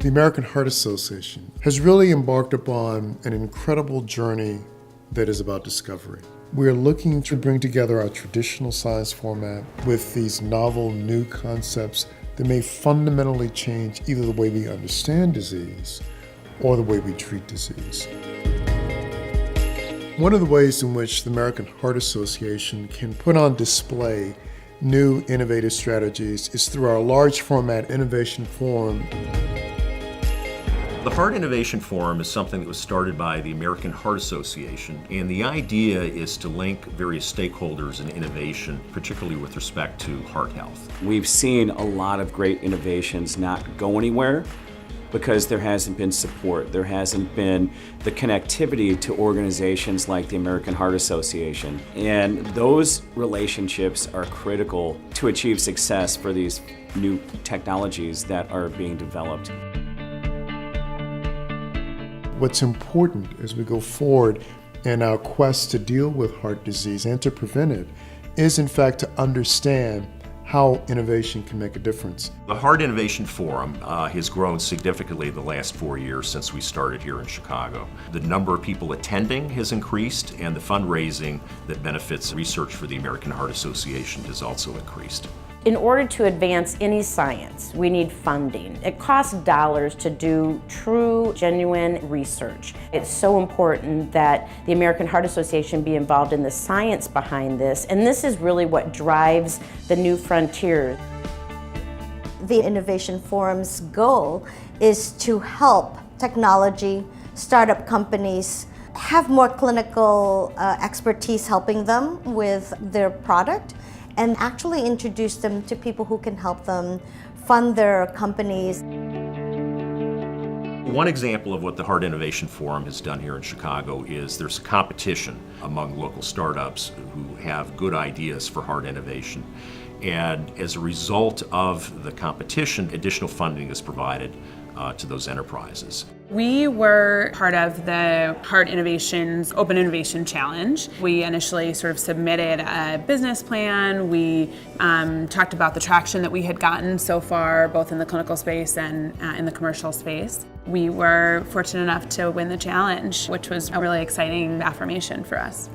The American Heart Association has really embarked upon an incredible journey that is about discovery. We are looking to bring together our traditional science format with these novel new concepts that may fundamentally change either the way we understand disease or the way we treat disease. One of the ways in which the American Heart Association can put on display new innovative strategies is through our large format innovation forum. The Heart Innovation Forum is something that was started by the American Heart Association, and the idea is to link various stakeholders in innovation, particularly with respect to heart health. We've seen a lot of great innovations not go anywhere because there hasn't been support. There hasn't been the connectivity to organizations like the American Heart Association. And those relationships are critical to achieve success for these new technologies that are being developed. What's important as we go forward in our quest to deal with heart disease and to prevent it is, in fact, to understand how innovation can make a difference. The Heart Innovation Forum has grown significantly the last 4 years since we started here in Chicago. The number of people attending has increased, and the fundraising that benefits research for the American Heart Association has also increased. In order to advance any science, we need funding. It costs dollars to do true, genuine research. It's so important that the American Heart Association be involved in the science behind this, and this is really what drives the new frontier. The Innovation Forum's goal is to help technology, startup companies have more clinical expertise helping them with their product, and actually introduce them to people who can help them fund their companies. One example of what the Heart Innovation Forum has done here in Chicago is there's a competition among local startups who have good ideas for heart innovation. And as a result of the competition, additional funding is provided to those enterprises. We were part of the Heart Innovation's Open Innovation Challenge. We initially sort of submitted a business plan. We talked about the traction that we had gotten so far, both in the clinical space and in the commercial space. We were fortunate enough to win the challenge, which was a really exciting affirmation for us.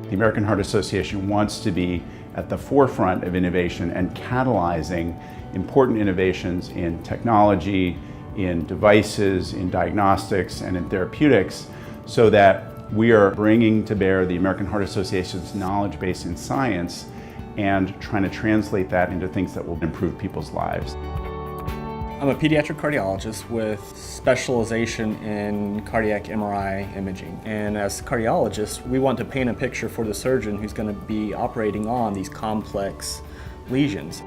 The American Heart Association wants to be at the forefront of innovation and catalyzing important innovations in technology, in devices, in diagnostics, and in therapeutics, so that we are bringing to bear the American Heart Association's knowledge base in science and trying to translate that into things that will improve people's lives. I'm a pediatric cardiologist with specialization in cardiac MRI imaging. And as a cardiologist, we want to paint a picture for the surgeon who's going to be operating on these complex lesions.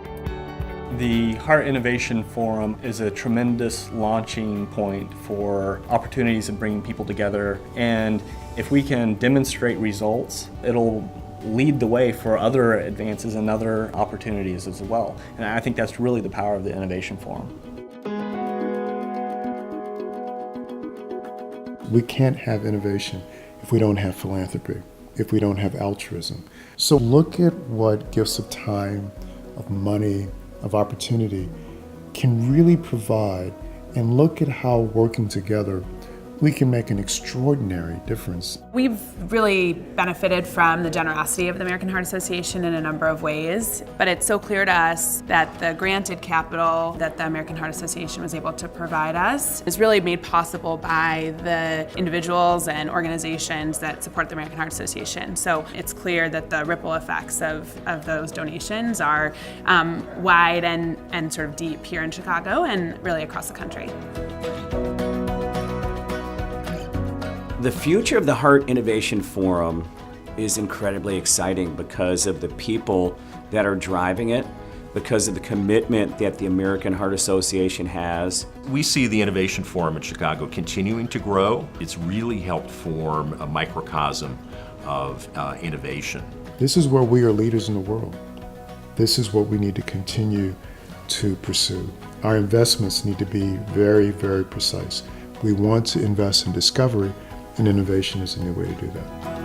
The Heart Innovation Forum is a tremendous launching point for opportunities of bringing people together. And if we can demonstrate results, it'll lead the way for other advances and other opportunities as well. And I think that's really the power of the Innovation Forum. We can't have innovation if we don't have philanthropy, if we don't have altruism. So look at what gifts of time, of money, of opportunity can really provide, and look at how working together we can make an extraordinary difference. We've really benefited from the generosity of the American Heart Association in a number of ways, but it's so clear to us that the granted capital that the American Heart Association was able to provide us is really made possible by the individuals and organizations that support the American Heart Association. So it's clear that the ripple effects of those donations are wide and sort of deep here in Chicago and really across the country. The future of the Heart Innovation Forum is incredibly exciting because of the people that are driving it, because of the commitment that the American Heart Association has. We see the Innovation Forum in Chicago continuing to grow. It's really helped form a microcosm of innovation. This is where we are leaders in the world. This is what we need to continue to pursue. Our investments need to be very, very precise. We want to invest in discovery, and innovation is a new way to do that.